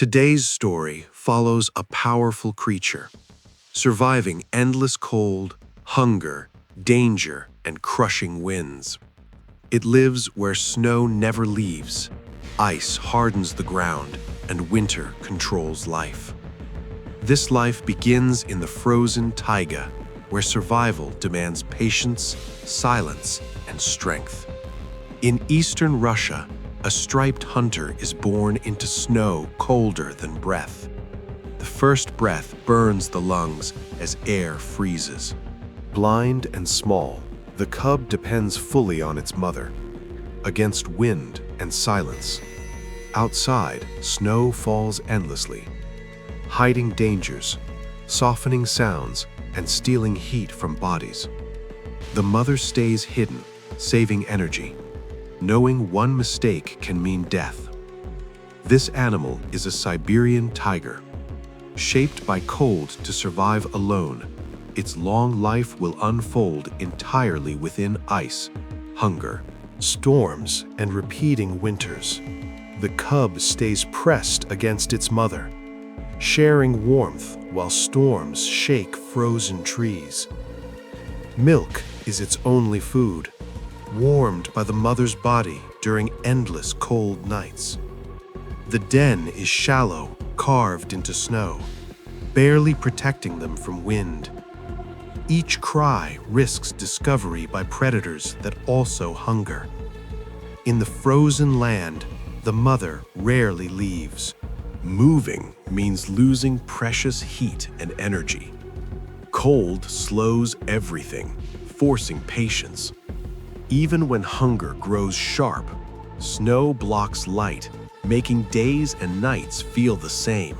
Today's story follows a powerful creature, surviving endless cold, hunger, danger, and crushing winds. It lives where snow never leaves, ice hardens the ground, and winter controls life. This life begins in the frozen taiga, where survival demands patience, silence, and strength. In eastern Russia, a striped hunter is born into snow colder than breath. The first breath burns the lungs as air freezes. Blind and small, the cub depends fully on its mother, against wind and silence. Outside, snow falls endlessly, hiding dangers, softening sounds, and stealing heat from bodies. The mother stays hidden, saving energy, knowing one mistake can mean death. This animal is a Siberian tiger. Shaped by cold to survive alone, its long life will unfold entirely within ice, hunger, storms, and repeating winters. The cub stays pressed against its mother, sharing warmth while storms shake frozen trees. Milk is its only food, warmed by the mother's body during endless cold nights. The den is shallow, carved into snow, barely protecting them from wind. Each cry risks discovery by predators that also hunger. In the frozen land, the mother rarely leaves. Moving means losing precious heat and energy. Cold slows everything, forcing patience. Even when hunger grows sharp, snow blocks light, making days and nights feel the same.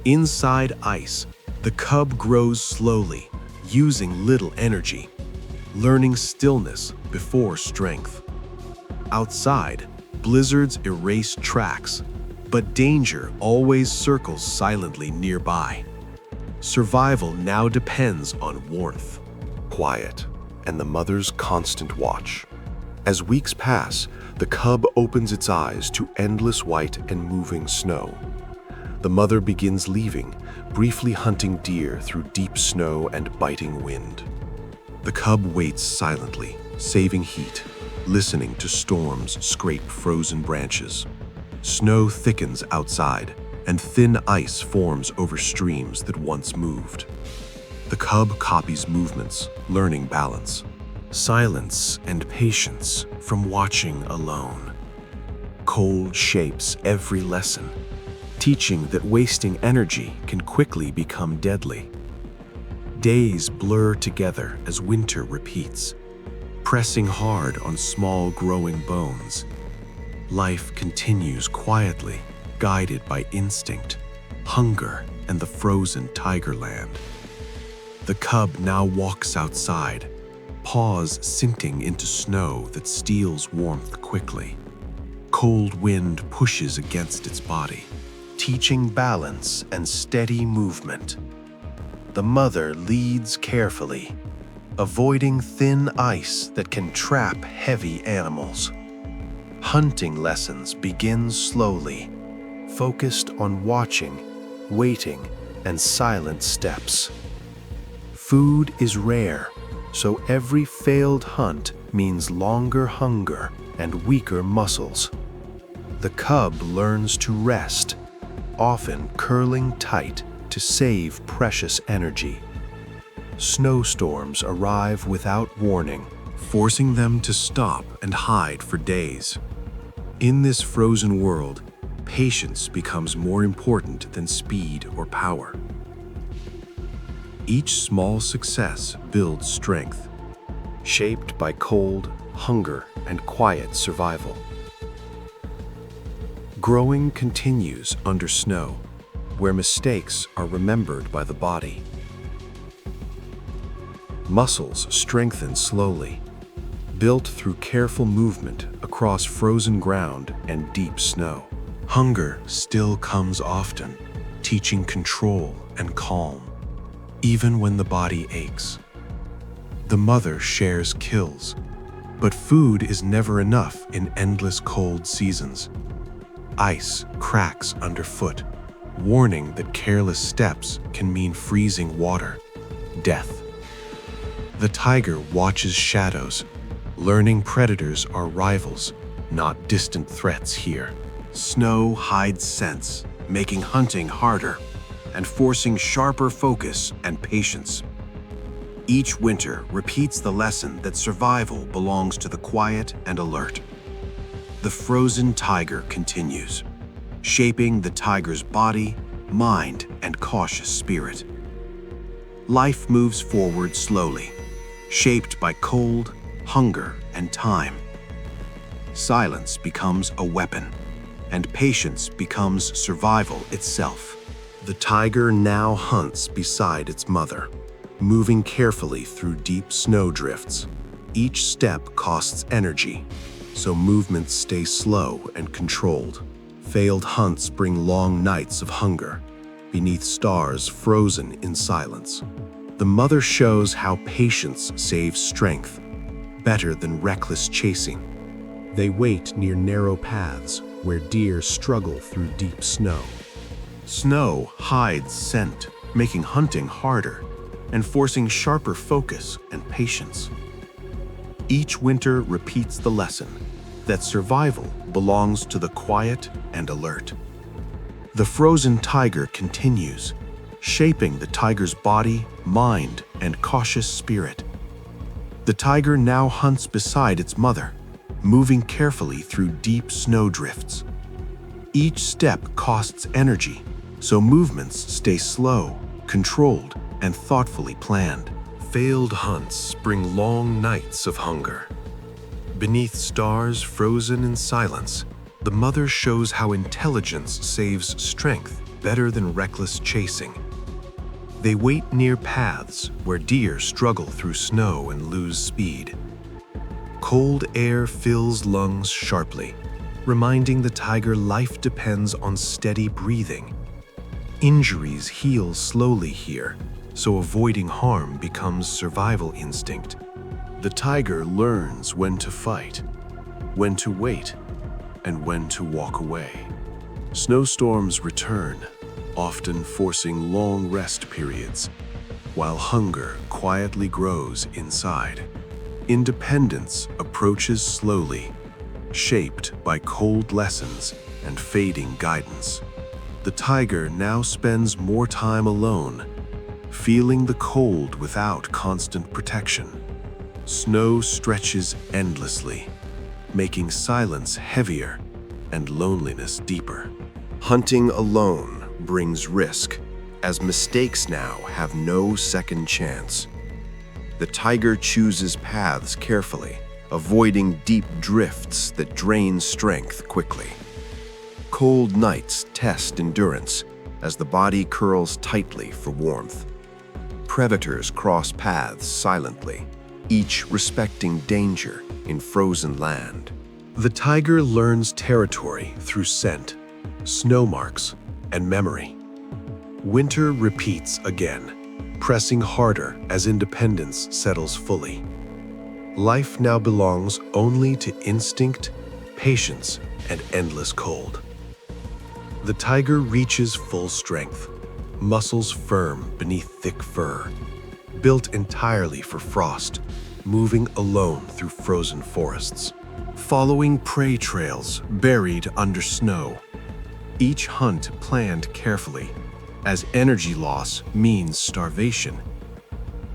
Inside ice, the cub grows slowly, using little energy, learning stillness before strength. Outside, blizzards erase tracks, but danger always circles silently nearby. Survival now depends on warmth, quiet, and the mother's constant watch. As weeks pass, the cub opens its eyes to endless white and moving snow. The mother begins leaving, briefly hunting deer through deep snow and biting wind. The cub waits silently, saving heat, listening to storms scrape frozen branches. Snow thickens outside, and thin ice forms over streams that once moved. The cub copies movements, learning balance, silence, and patience from watching alone. Cold shapes every lesson, teaching that wasting energy can quickly become deadly. Days blur together as winter repeats, pressing hard on small growing bones. Life continues quietly, guided by instinct, hunger, and the frozen tigerland. The cub now walks outside, paws sinking into snow that steals warmth quickly. Cold wind pushes against its body, teaching balance and steady movement. The mother leads carefully, avoiding thin ice that can trap heavy animals. Hunting lessons begin slowly, focused on watching, waiting, and silent steps. Food is rare, so every failed hunt means longer hunger and weaker muscles. The cub learns to rest, often curling tight to save precious energy. Snowstorms arrive without warning, forcing them to stop and hide for days. In this frozen world, patience becomes more important than speed or power. Each small success builds strength, shaped by cold, hunger, and quiet survival. Growing continues under snow, where mistakes are remembered by the body. Muscles strengthen slowly, built through careful movement across frozen ground and deep snow. Hunger still comes often, teaching control and calm, even when the body aches. The mother shares kills, but food is never enough in endless cold seasons. Ice cracks underfoot, warning that careless steps can mean freezing water, death. The tiger watches shadows, learning predators are rivals, not distant threats here. Snow hides scents, making hunting harder and forcing sharper focus and patience. Each winter repeats the lesson that survival belongs to the quiet and alert. The frozen taiga continues, shaping the tiger's body, mind, and cautious spirit. Life moves forward slowly, shaped by cold, hunger, and time. Silence becomes a weapon, and patience becomes survival itself. The tiger now hunts beside its mother, moving carefully through deep snow drifts. Each step costs energy, so movements stay slow and controlled. Failed hunts bring long nights of hunger, beneath stars frozen in silence. The mother shows how patience saves strength, better than reckless chasing. They wait near narrow paths where deer struggle through deep snow. Snow hides scent, making hunting harder and forcing sharper focus and patience. Each winter repeats the lesson that survival belongs to the quiet and alert. The frozen tiger continues, shaping the tiger's body, mind, and cautious spirit. The tiger now hunts beside its mother, moving carefully through deep snow drifts. Each step costs energy, so movements stay slow, controlled, and thoughtfully planned. Failed hunts bring long nights of hunger. Beneath stars frozen in silence, the mother shows how intelligence saves strength better than reckless chasing. They wait near paths where deer struggle through snow and lose speed. Cold air fills lungs sharply, reminding the tiger life depends on steady breathing. Injuries heal slowly here, so avoiding harm becomes survival instinct. The tiger learns when to fight, when to wait, and when to walk away. Snowstorms return, often forcing long rest periods, while hunger quietly grows inside. Independence approaches slowly, shaped by cold lessons and fading guidance. The tiger now spends more time alone, feeling the cold without constant protection. Snow stretches endlessly, making silence heavier and loneliness deeper. Hunting alone brings risk, as mistakes now have no second chance. The tiger chooses paths carefully, avoiding deep drifts that drain strength quickly. Cold nights test endurance as the body curls tightly for warmth. Predators cross paths silently, each respecting danger in frozen land. The tiger learns territory through scent, snow marks, and memory. Winter repeats again, pressing harder as independence settles fully. Life now belongs only to instinct, patience, and endless cold. The tiger reaches full strength, muscles firm beneath thick fur, built entirely for frost, moving alone through frozen forests, following prey trails buried under snow. Each hunt planned carefully, as energy loss means starvation.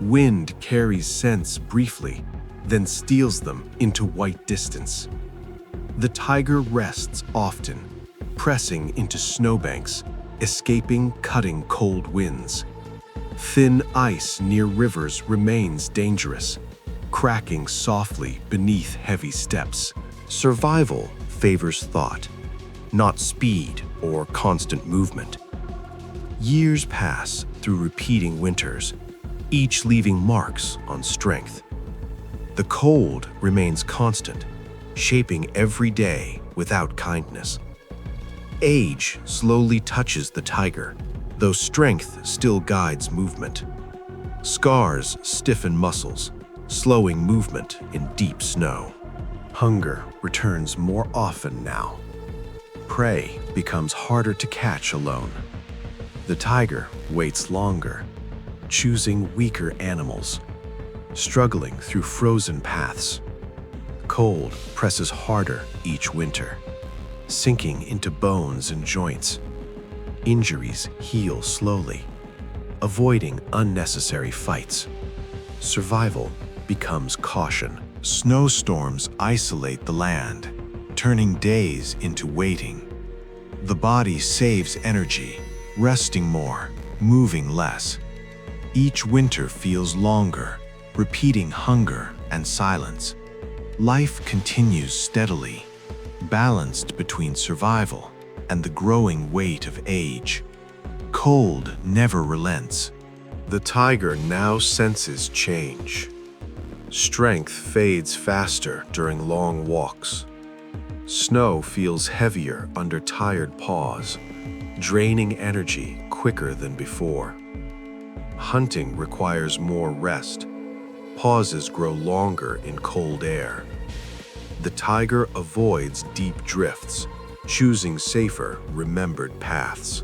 Wind carries scents briefly, then steals them into white distance. The tiger rests often, pressing into snowbanks, escaping cutting cold winds. Thin ice near rivers remains dangerous, cracking softly beneath heavy steps. Survival favors thought, not speed or constant movement. Years pass through repeating winters, each leaving marks on strength. The cold remains constant, shaping every day without kindness. Age slowly touches the tiger, though strength still guides movement. Scars stiffen muscles, slowing movement in deep snow. Hunger returns more often now. Prey becomes harder to catch alone. The tiger waits longer, choosing weaker animals, struggling through frozen paths. Cold presses harder each winter, sinking into bones and joints. Injuries heal slowly, avoiding unnecessary fights. Survival becomes caution. Snowstorms isolate the land, turning days into waiting. The body saves energy, resting more, moving less. Each winter feels longer, repeating hunger and silence. Life continues steadily, balanced between survival and the growing weight of age. Cold never relents. The tiger now senses change. Strength fades faster during long walks. Snow feels heavier under tired paws, draining energy quicker than before. Hunting requires more rest. Pauses grow longer in cold air. The tiger avoids deep drifts, choosing safer, remembered paths.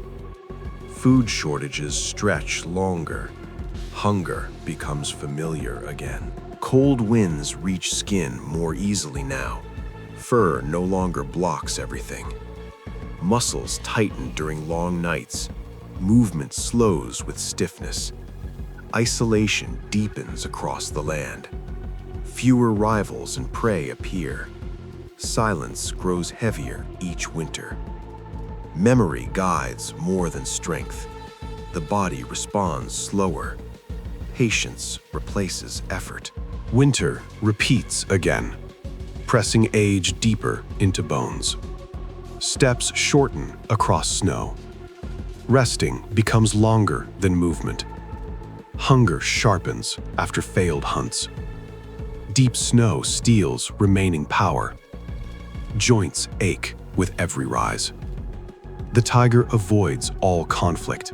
Food shortages stretch longer. Hunger becomes familiar again. Cold winds reach skin more easily now. Fur no longer blocks everything. Muscles tighten during long nights. Movement slows with stiffness. Isolation deepens across the land. Fewer rivals and prey appear. Silence grows heavier each winter. Memory guides more than strength. The body responds slower. Patience replaces effort. Winter repeats again, pressing age deeper into bones. Steps shorten across snow. Resting becomes longer than movement. Hunger sharpens after failed hunts. Deep snow steals remaining power. Joints ache with every rise. The tiger avoids all conflict.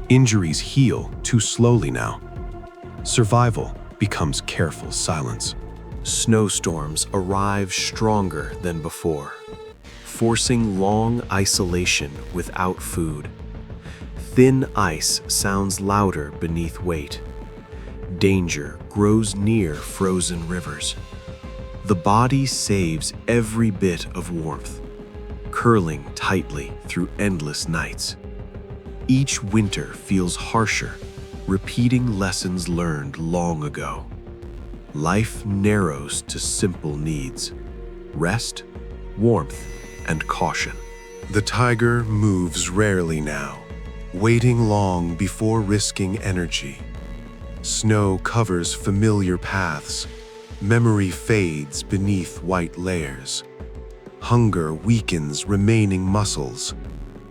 Injuries heal too slowly now. Survival becomes careful silence. Snowstorms arrive stronger than before, forcing long isolation without food. Thin ice sounds louder beneath weight. Danger grows near frozen rivers. The body saves every bit of warmth, curling tightly through endless nights. Each winter feels harsher, repeating lessons learned long ago. Life narrows to simple needs: rest, warmth, and caution. The tiger moves rarely now, waiting long before risking energy. Snow covers familiar paths. Memory fades beneath white layers. Hunger weakens remaining muscles.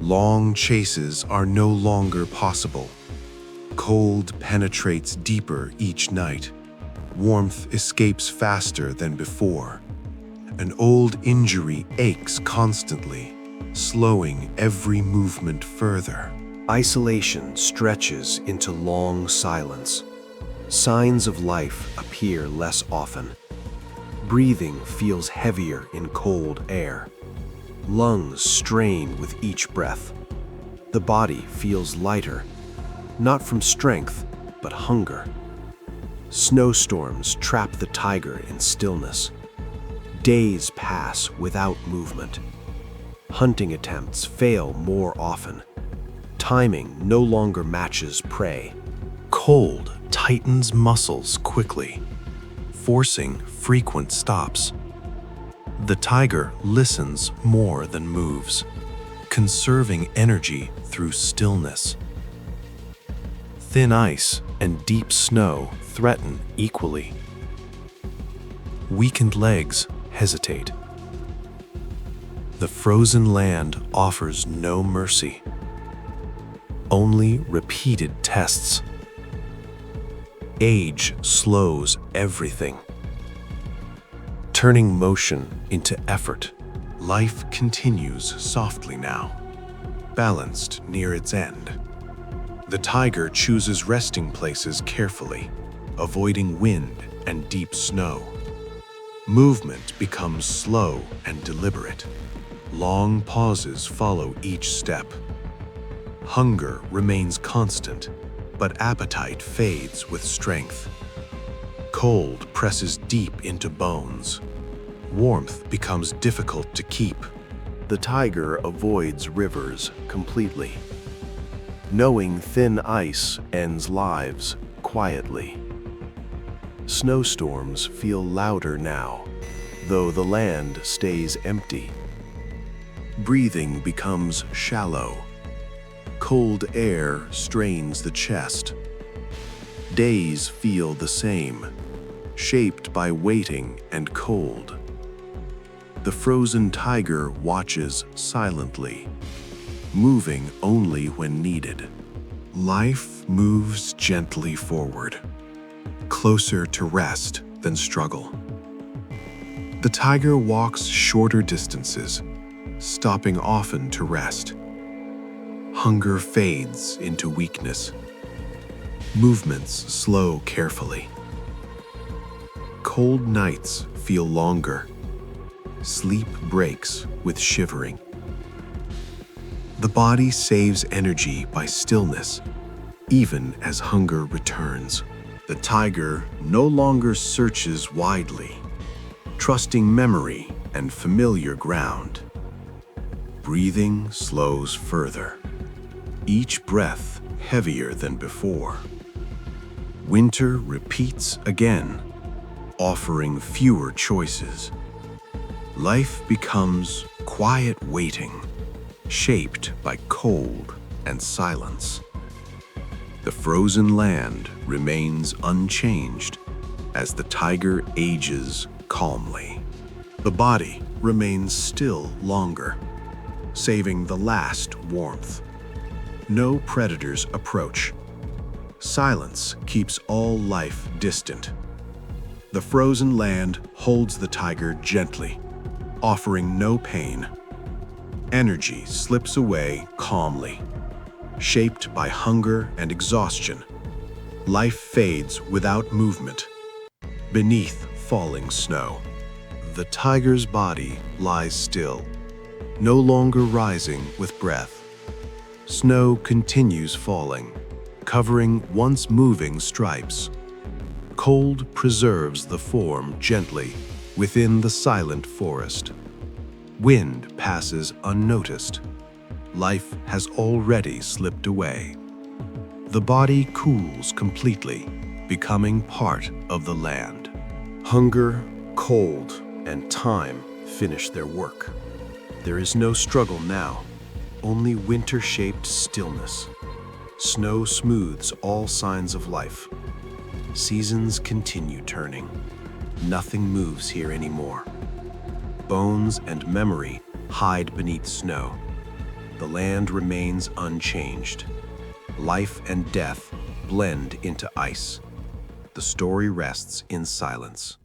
Long chases are no longer possible. Cold penetrates deeper each night. Warmth escapes faster than before. An old injury aches constantly, slowing every movement further. Isolation stretches into long silence. Signs of life appear less often. Breathing feels heavier in cold air. Lungs strain with each breath. The body feels lighter, not from strength, but hunger. Snowstorms trap the tiger in stillness. Days pass without movement. Hunting attempts fail more often. Timing no longer matches prey. Cold tightens muscles quickly, forcing frequent stops. The tiger listens more than moves, conserving energy through stillness. Thin ice and deep snow threaten equally. Weakened legs hesitate. The frozen land offers no mercy, only repeated tests. Age slows everything, turning motion into effort. Life continues softly now, balanced near its end. The tiger chooses resting places carefully, avoiding wind and deep snow. Movement becomes slow and deliberate. Long pauses follow each step. Hunger remains constant, but appetite fades with strength. Cold presses deep into bones. Warmth becomes difficult to keep. The tiger avoids rivers completely, knowing thin ice ends lives quietly. Snowstorms feel louder now, though the land stays empty. Breathing becomes shallow. Cold air strains the chest. Days feel the same, shaped by waiting and cold. The frozen tiger watches silently, moving only when needed. Life moves gently forward, closer to rest than struggle. The tiger walks shorter distances, stopping often to rest. Hunger fades into weakness. Movements slow carefully. Cold nights feel longer. Sleep breaks with shivering. The body saves energy by stillness, even as hunger returns. The tiger no longer searches widely, trusting memory and familiar ground. Breathing slows further, each breath heavier than before. Winter repeats again, offering fewer choices. Life becomes quiet waiting, shaped by cold and silence. The frozen land remains unchanged as the tiger ages calmly. The body remains still longer, saving the last warmth. No predators approach. Silence keeps all life distant. The frozen land holds the tiger gently, offering no pain. Energy slips away calmly, shaped by hunger and exhaustion. Life fades without movement, beneath falling snow. The tiger's body lies still, no longer rising with breath. Snow continues falling, covering once moving stripes. Cold preserves the form gently within the silent forest. Wind passes unnoticed. Life has already slipped away. The body cools completely, becoming part of the land. Hunger, cold, and time finish their work. There is no struggle now, only winter-shaped stillness. Snow smooths all signs of life. Seasons continue turning. Nothing moves here anymore. Bones and memory hide beneath snow. The land remains unchanged. Life and death blend into ice. The story rests in silence.